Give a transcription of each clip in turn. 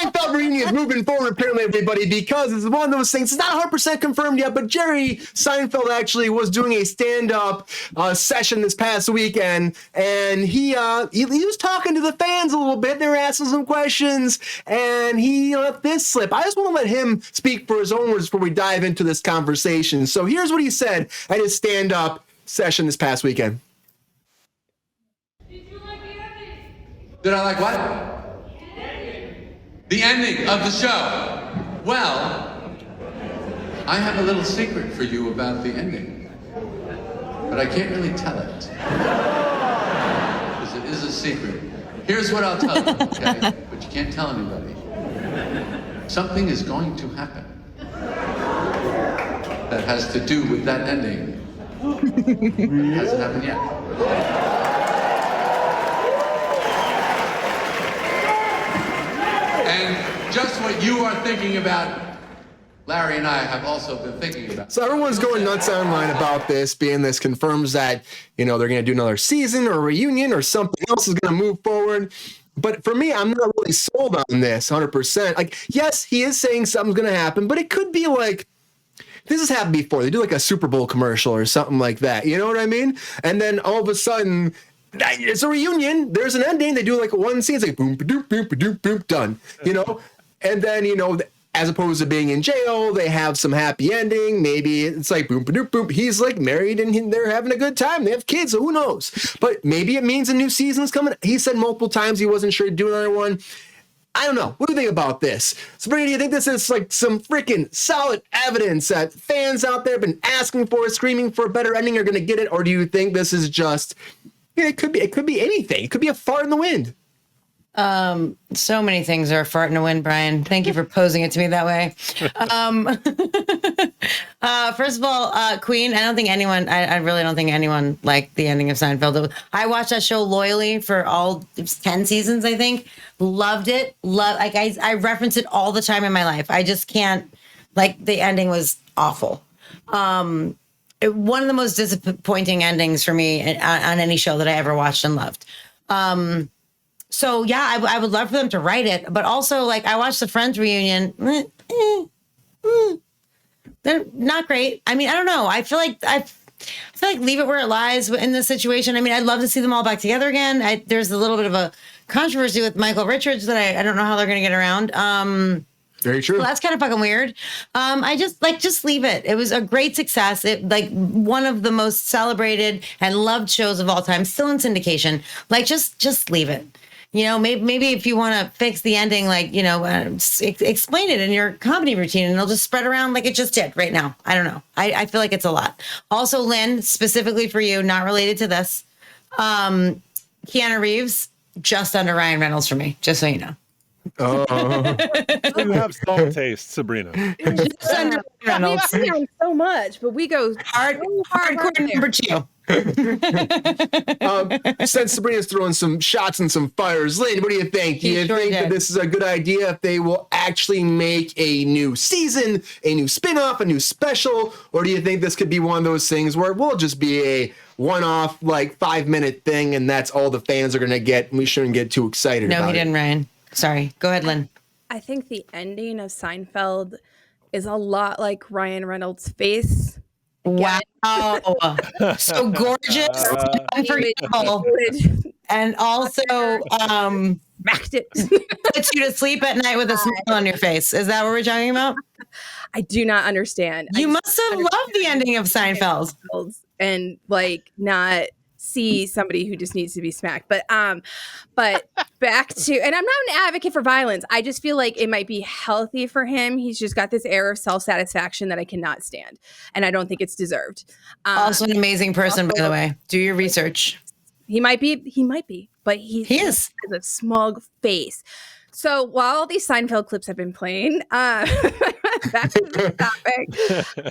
Seinfeld reunion is moving forward, apparently, everybody, because it's one of those things. It's not 100% confirmed yet, but Jerry Seinfeld actually was doing a stand-up session this past weekend, and he was talking to the fans a little bit. They were asking some questions, and he let this slip. I just want to let him speak for his own words before we dive into this conversation. So here's what he said at his stand-up session this past weekend. Did I like what? The ending of the show. Well, I have a little secret for you about the ending, but I can't really tell it because it is a secret. Here's what I'll tell you, okay? But you can't tell anybody. Something is going to happen that has to do with that ending. It hasn't happened yet. And just what you are thinking about, Larry and I have also been thinking about. So everyone's going nuts online about this, being this confirms that, they're going to do another season or a reunion or something else is going to move forward. But for me, I'm not really sold on this 100%. Like, yes, he is saying something's going to happen, but it could be like, this has happened before. They do like a Super Bowl commercial or something like that. You know what I mean? And then all of a sudden, it's a reunion. There's an ending. They do like one scene. It's like boom, ba-doop, boom, ba-doop, boom, done. And then, as opposed to being in jail, they have some happy ending. Maybe it's like boom, ba-doop, boom. He's like married and they're having a good time. They have kids, so who knows? But maybe it means a new season's coming. He said multiple times he wasn't sure to do another one. I don't know. What do you think about this? Sabrina, do you think this is like some freaking solid evidence that fans out there have been asking for, screaming for a better ending are going to get it? Or do you think this is just, it could be anything. It could be a fart in the wind. So many things are a fart in the wind, Brian. Thank you for posing it to me that way. First of all, Queen, I really don't think anyone liked the ending of Seinfeld. I watched that show loyally for all 10 seasons, I think. Loved it. I reference it all the time in my life. I just can't, the ending was awful. One of the most disappointing endings for me on any show that I ever watched and loved. So yeah, I would love for them to write it, but also I watched the Friends reunion. They're not great. I mean, I don't know. I feel like leave it where it lies in this situation. I mean, I'd love to see them all back together again. There's a little bit of a controversy with Michael Richards that I don't know how they're going to get around. Very true. So that's kind of fucking weird. I just leave it. It was a great success. It one of the most celebrated and loved shows of all time, still in syndication. Just leave it. Maybe if you want to fix the ending, explain it in your comedy routine and it'll just spread around like it just did right now. I don't know. I feel like it's a lot. Also, Lynn, specifically for you, not related to this, Keanu Reeves, just under Ryan Reynolds for me, just so you know. Oh. You have some taste, Sabrina. Just under Reynolds. We agree on so much, but we go hardcore number 2. Since Sabrina's throwing some shots and some fires, Lynn, what do you think? Do you think that this is a good idea if they will actually make a new season, a new spinoff, a new special? Or do you think this could be one of those things where it will just be a one-off, 5-minute thing and that's all the fans are going to get and we shouldn't get too excited about it? No, he didn't, Ryan. Sorry. Go ahead, Lynn. I think the ending of Seinfeld is a lot like Ryan Reynolds' face. Wow. So gorgeous. Unforgettable. And also Smacked it. puts you to sleep at night with a smile on your face. Is that what we're talking about? I do not understand. You must have loved the ending of Seinfeld. And not see somebody who just needs to be smacked. But back to, and I'm not an advocate for violence. I just feel like it might be healthy for him. He's just got this air of self-satisfaction that I cannot stand. And I don't think it's deserved. Also an amazing person, by the way. Do your research. He might be, but he has a smug face. So while all these Seinfeld clips have been playing, back to the topic,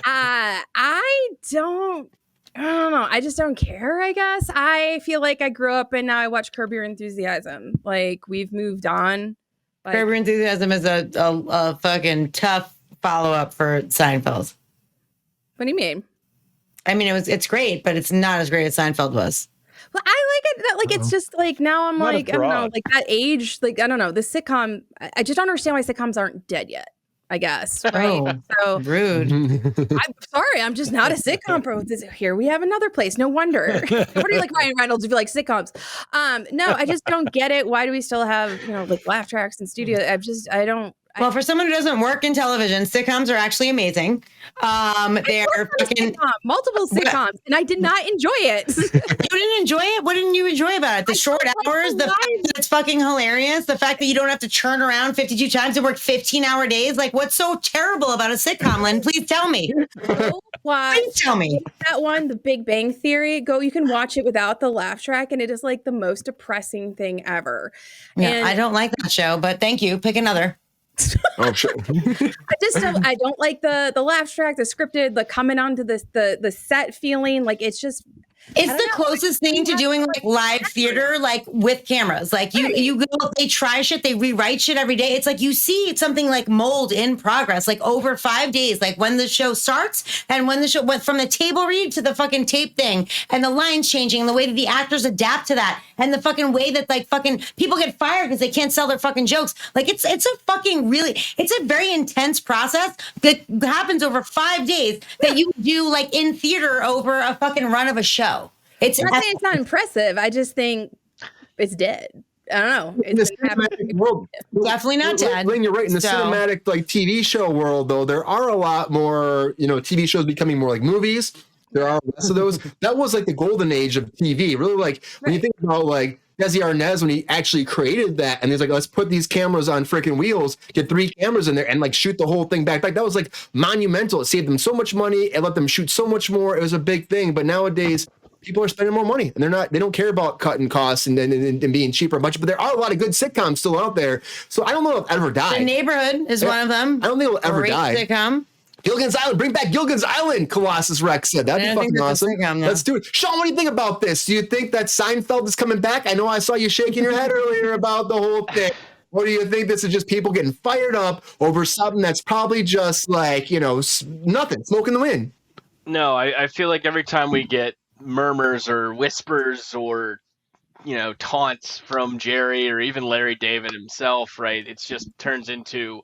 I don't know. I just don't care, I guess. I feel like I grew up and now I watch Curb Your Enthusiasm. We've moved on. Curb Your Enthusiasm is a fucking tough follow-up for Seinfeld. What do you mean? I mean, it's great, but it's not as great as Seinfeld was. Well, I like like it's just like now I'm Not like I don't know, like that age, like I don't know, the sitcom. I just don't understand why sitcoms aren't dead yet. I guess, right? Oh, So rude. I'm sorry, I'm just not a sitcom pro. Here we have another place. No wonder. Nobody like Ryan Reynolds would be like sitcoms. No, I just don't get it. Why do we still have like laugh tracks and studio? I don't. Well, for someone who doesn't work in television, sitcoms are actually amazing. They're fucking multiple sitcoms, and I did not enjoy it. You didn't enjoy it? What didn't you enjoy about it? The short hours, the fact that it's fucking hilarious, the fact that you don't have to churn around 52 times to work 15-hour days. Like, what's so terrible about a sitcom, Lynn? Please tell me. Please tell me. That one, The Big Bang Theory. You can watch it without the laugh track, and it is like the most depressing thing ever. Yeah, and I don't like that show, but thank you. Pick another. Oh, sure. I don't like the laugh track, the scripted, the coming onto the set feeling. Like it's the closest thing to doing like live theater, like with cameras. Like you go, they try shit, they rewrite shit every day. It's like you see something like mold in progress, like over 5 days, like when the show starts and when the show went from the table read to the fucking tape thing and the lines changing and the way that the actors adapt to that and the fucking way that like fucking people get fired because they can't sell their fucking jokes. Like it's a very intense process that happens over 5 days that you do like in theater over a fucking run of a show. I'm not saying it's not impressive. I just think it's dead. I don't know. It's world, definitely not dead. Lynn, you're right. In the cinematic like TV show world, though, there are a lot more, TV shows becoming more like movies. There are less of those. That was like the golden age of TV. Really, like when you think about like Desi Arnaz when he actually created that, and he's like, let's put these cameras on freaking wheels, get 3 cameras in there, and like shoot the whole thing back. That was like monumental. It saved them so much money. It let them shoot so much more. It was a big thing. But nowadays, people are spending more money, and they don't care about cutting costs and being cheaper a bunch. But there are a lot of good sitcoms still out there. So I don't know if it'll ever die. The Neighborhood is one of them. I don't think it'll ever die. Sitcom. Gilligan's Island, bring back Gilligan's Island, Colossus Rex said. That'd be fucking awesome. Sitcom, no. Let's do it. Sean, what do you think about this? Do you think that Seinfeld is coming back? I know I saw you shaking your head earlier about the whole thing. Or do you think this is just people getting fired up over something that's probably just like, nothing, smoke in the wind? No, I feel like every time we get murmurs or whispers or taunts from Jerry or even Larry David himself, right, it's just turns into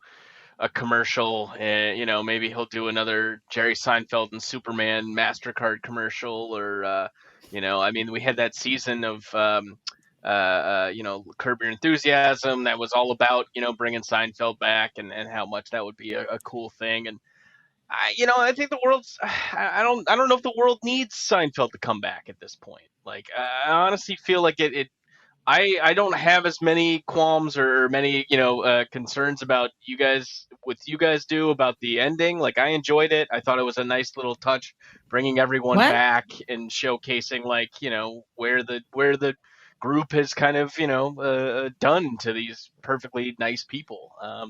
a commercial, and maybe he'll do another Jerry Seinfeld and Superman MasterCard commercial, or we had that season of Curb Your Enthusiasm that was all about bringing Seinfeld back and how much that would be a cool thing. And I think the world's I don't know if the world needs Seinfeld to come back at this point. Like I honestly feel like I don't have as many qualms or many concerns about you guys do about the ending. Like I enjoyed it. I thought it was a nice little touch, bringing everyone back and showcasing where the group has kind of done to these perfectly nice people. I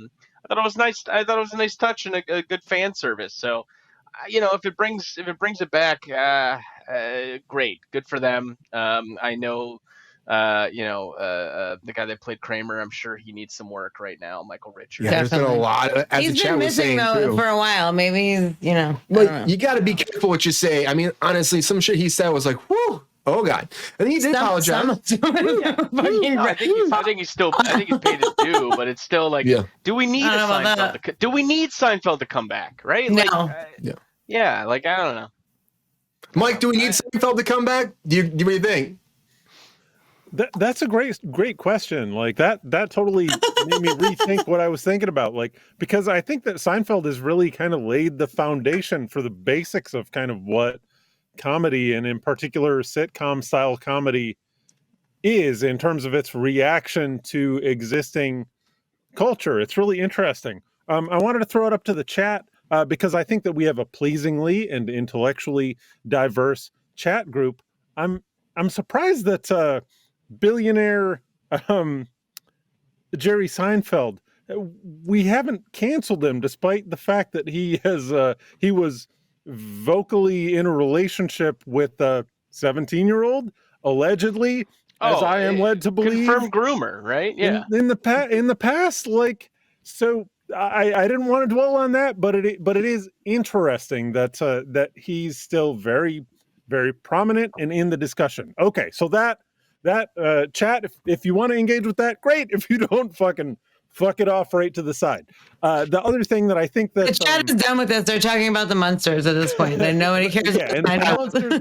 thought it was nice. I thought it was a nice touch and a good fan service. So, if it brings it back, great, good for them. I know. The guy that played Kramer, I'm sure he needs some work right now. Michael Richards. Yeah, there's been a lot. As he's been missing though for a while. Maybe But you got to be careful what you say. I mean, honestly, some shit he said was like, "Whoo, oh god," and he did apologize. I think he's paid his due, but it's still like, do we need Seinfeld? Do we need Seinfeld to come back? Right? No. Yeah. Like I don't know. Mike, do we need Seinfeld to come back? What do you think? That's a great question. Like that totally made me rethink what I was thinking about. Like, because I think that Seinfeld has really kind of laid the foundation for the basics of kind of what comedy, and in particular sitcom style comedy, is in terms of its reaction to existing culture. It's really interesting. I wanted to throw it up to the chat because I think that we have a pleasingly and intellectually diverse chat group. I'm surprised that billionaire Jerry Seinfeld, we haven't canceled him despite the fact that he was vocally in a relationship with a 17-year-old allegedly, as I am led to believe. Confirmed groomer, right? Yeah. In the past, like, so I didn't want to dwell on that, but it is interesting that he's still very, very prominent and in the discussion. Okay, so that that chat, if you want to engage with that, great. If you don't, fucking fuck it off right to the side. The other thing that I think that the chat is done with this. They're talking about the Munsters at this point. And nobody cares. yeah, and Monsters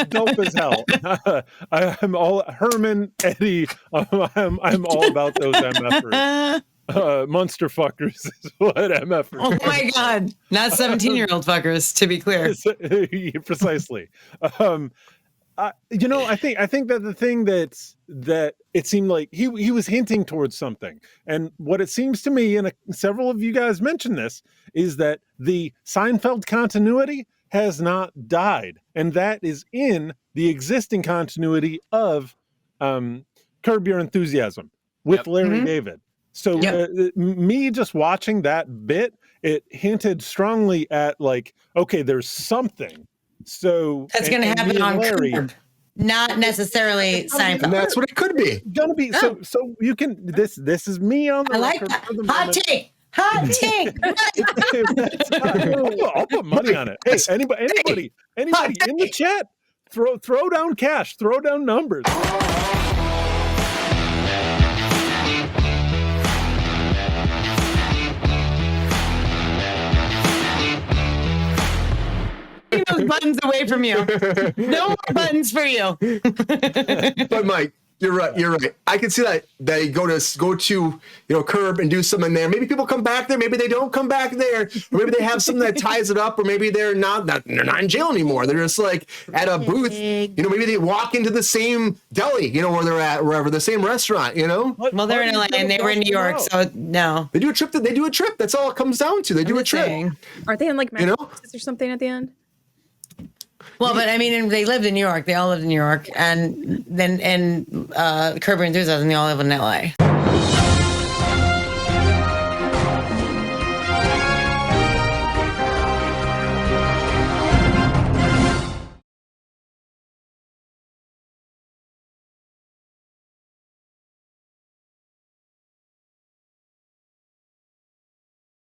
dope as hell. I'm all Herman, Eddie. I'm all about those MFers. Monster fuckers is what MFers. Oh my god, not 17-year-old fuckers, to be clear. Precisely. I think that the thing that it seemed like he was hinting towards something, and what it seems to me, and several of you guys mentioned this, is that the Seinfeld continuity has not died, and that is in the existing continuity of Curb Your Enthusiasm with Larry David. So me just watching that bit, it hinted strongly at like, okay, there's something. So that's going to happen on Larry, Curb, not necessarily Seinfeld. And that's what it could be. Gonna be so you can this is me on the I like record that. for the Hot take. I'll put money on it. Hey, anybody in the chat, throw down cash, throw down numbers. Those buttons away from you. No more buttons for you. But Mike, you're right. I can see that they go to Curb and do something there. Maybe people come back there. Maybe they don't come back there. Or maybe they have something that ties it up. Or maybe they're not in jail anymore. They're just like at a booth. Maybe they walk into the same deli. Where they're at, wherever the same restaurant. Well, they're in LA and they were in New York, so no. They do a trip. They do a trip. That's all it comes down to. They do a trip. Aren't they in like Massachusetts or something at the end? Well, but I mean, they lived in New York. They all lived in New York, and then Curb Your Enthusiasm, they all live in LA.